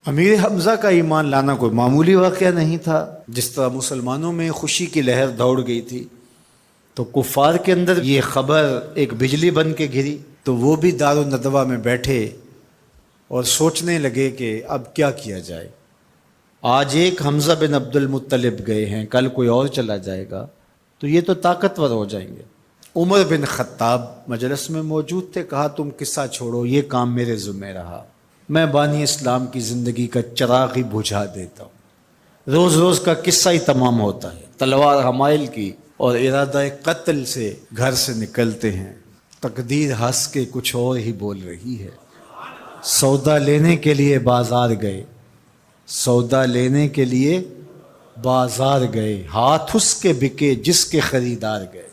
امیر حمزہ کا ایمان لانا کوئی معمولی واقعہ نہیں تھا۔ جس طرح مسلمانوں میں خوشی کی لہر دوڑ گئی تھی تو کفار کے اندر یہ خبر ایک بجلی بن کے گری، تو وہ بھی دارالندوہ میں بیٹھے اور سوچنے لگے کہ اب کیا کیا جائے۔ آج ایک حمزہ بن عبد المطلب گئے ہیں، کل کوئی اور چلا جائے گا تو یہ تو طاقتور ہو جائیں گے۔ عمر بن خطاب مجلس میں موجود تھے، کہا تم قصہ چھوڑو، یہ کام میرے ذمہ رہا، میں بانی اسلام کی زندگی کا چراغ ہی بجھا دیتا ہوں۔ روز روز کا قصہ ہی تمام ہوتا ہے، تلوار حمائل کی اور ارادہ قتل سے گھر سے نکلتے ہیں، تقدیر ہنس کے کچھ اور ہی بول رہی ہے۔ سودا لینے کے لیے بازار گئے، سودا لینے کے لیے بازار گئے، ہاتھ اس کے بکے جس کے خریدار گئے۔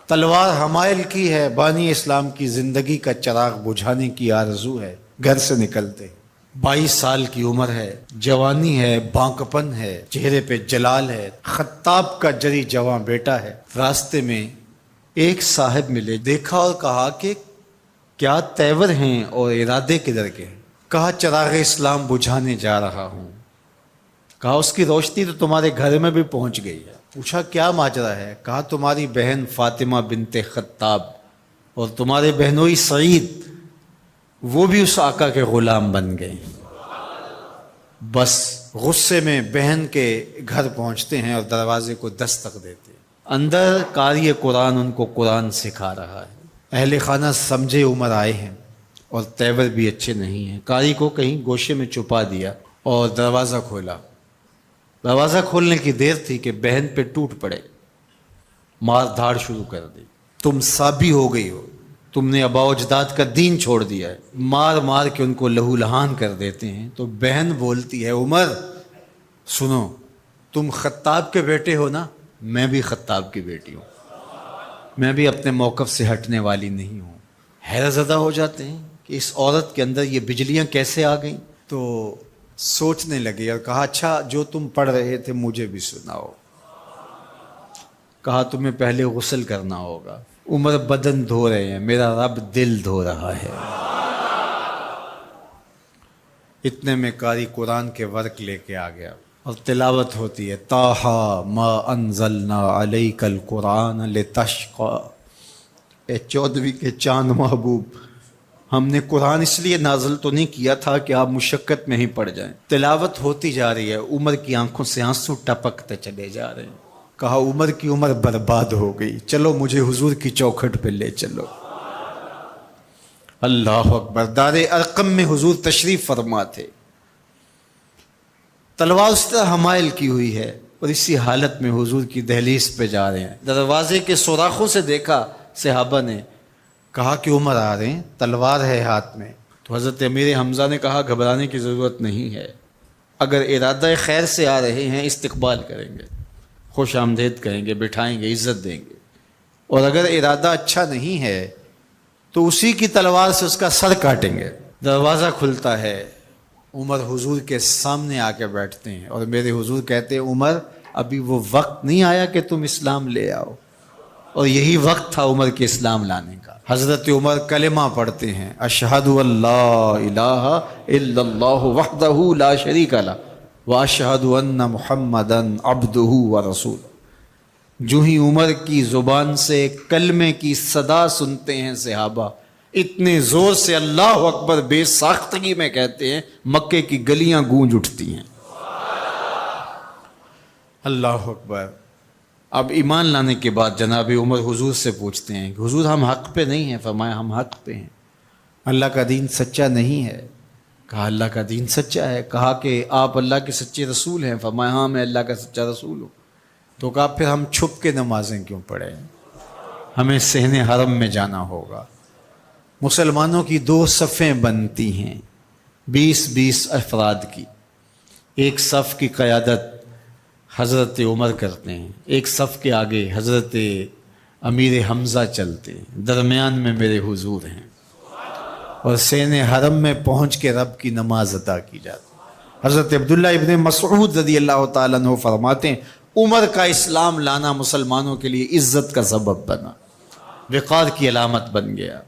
تلوار حمائل کی ہے، بانی اسلام کی زندگی کا چراغ بجھانے کی آرزو ہے، گھر سے نکلتے 22 سال کی عمر ہے، جوانی ہے، بانکپن ہے، چہرے پہ جلال ہے، خطاب کا جری جواں بیٹا ہے۔ راستے میں ایک صاحب ملے، دیکھا اور کہا کہ کیا تیور ہیں اور ارادے کدھر کے ہیں؟ کہا چراغ اسلام بجھانے جا رہا ہوں۔ کہا اس کی روشنی تو تمہارے گھر میں بھی پہنچ گئی ہے۔ پوچھا کیا ماجرا ہے؟ کہا تمہاری بہن فاطمہ بنت خطاب اور تمہارے بہنوئی سعید وہ بھی اس آقا کے غلام بن گئے۔ بس غصے میں بہن کے گھر پہنچتے ہیں اور دروازے کو دستک دیتے ہیں۔ اندر قاری قرآن ان کو قرآن سکھا رہا ہے۔ اہل خانہ سمجھے عمر آئے ہیں اور تیور بھی اچھے نہیں ہیں، قاری کو کہیں گوشے میں چھپا دیا اور دروازہ کھولا۔ دروازہ کھولنے کی دیر تھی کہ بہن پہ ٹوٹ پڑے، مار دھاڑ شروع کر دی۔ تم سابی ہو گئی ہو، تم نے آباء و اجداد کا دین چھوڑ دیا ہے، مار مار کے ان کو لہو لہان کر دیتے ہیں۔ تو بہن بولتی ہے عمر سنو، تم خطاب کے بیٹے ہو نا، میں بھی خطاب کی بیٹی ہوں، میں بھی اپنے موقف سے ہٹنے والی نہیں ہوں۔ حیرت زدہ ہو جاتے ہیں کہ اس عورت کے اندر یہ بجلیاں کیسے آ گئیں، تو سوچنے لگے اور کہا اچھا جو تم پڑھ رہے تھے مجھے بھی سناؤ۔ کہا تمہیں پہلے غسل کرنا ہوگا۔ عمر بدن دھو رہے ہیں، میرا رب دل دھو رہا ہے۔ اتنے میں قاری قرآن کے ورق لے کے آ گیا اور تلاوت ہوتی ہے، طٰہٰ ما انزلنا علیک القرآن لتشقیٰ، اے 14ویں کے چاند محبوب، ہم نے قرآن اس لیے نازل تو نہیں کیا تھا کہ آپ مشقت میں ہی پڑ جائیں۔ تلاوت ہوتی جا رہی ہے، عمر کی آنکھوں سے آنسو ٹپکتے چلے جا رہے ہیں۔ کہا عمر کی عمر برباد ہو گئی، چلو مجھے حضور کی چوکھٹ پہ لے چلو۔ اللہ اکبر۔ دار ارقم میں حضور تشریف فرما تھے، تلوار اس طرح حمائل کی ہوئی ہے اور اسی حالت میں حضور کی دہلیز پہ جا رہے ہیں۔ دروازے کے سوراخوں سے دیکھا صحابہ نے، کہا کہ عمر آ رہے ہیں، تلوار ہے ہاتھ میں۔ تو حضرت امیر حمزہ نے کہا گھبرانے کی ضرورت نہیں ہے، اگر ارادہ خیر سے آ رہے ہیں استقبال کریں گے، خوش آمدید کہیں گے، بٹھائیں گے، عزت دیں گے، اور اگر ارادہ اچھا نہیں ہے تو اسی کی تلوار سے اس کا سر کاٹیں گے۔ دروازہ کھلتا ہے، عمر حضور کے سامنے آ کے بیٹھتے ہیں اور میرے حضور کہتے ہیں عمر ابھی وہ وقت نہیں آیا کہ تم اسلام لے آؤ، اور یہی وقت تھا عمر کے اسلام لانے کا۔ حضرت عمر کلمہ پڑھتے ہیں، اشہد ان لا الہ الا اللہ وحدہ لا شریک لہ واشہد ان محمدا عبدہ ورسولہ۔ جو ہی عمر کی زبان سے کلمے کی صدا سنتے ہیں صحابہ، اتنے زور سے اللہ اکبر بے ساختگی میں کہتے ہیں مکے کی گلیاں گونج اٹھتی ہیں۔ اللہ اکبر۔ اب ایمان لانے کے بعد جناب عمر حضور سے پوچھتے ہیں کہ حضور ہم حق پہ نہیں ہیں؟ فرمایا ہم حق پہ ہیں، اللہ کا دین سچا نہیں ہے؟ کہا اللہ کا دین سچا ہے۔ کہا کہ آپ اللہ کے سچے رسول ہیں؟ فرمایا ہاں میں اللہ کا سچا رسول ہوں۔ تو کہا پھر ہم چھپ کے نمازیں کیوں پڑھیں، ہمیں صحن حرم میں جانا ہوگا۔ مسلمانوں کی 2 صفیں بنتی ہیں، 20 افراد کی، ایک صف کی قیادت حضرت عمر کرتے ہیں، ایک صف کے آگے حضرت امیر حمزہ چلتے ہیں، درمیان میں میرے حضور ہیں، اور صحن حرم میں پہنچ کے رب کی نماز ادا کی جاتی ہے۔ حضرت عبداللہ ابن مسعود رضی اللہ تعالیٰ عنہ فرماتے ہیں عمر کا اسلام لانا مسلمانوں کے لیے عزت کا سبب بنا، وقار کی علامت بن گیا۔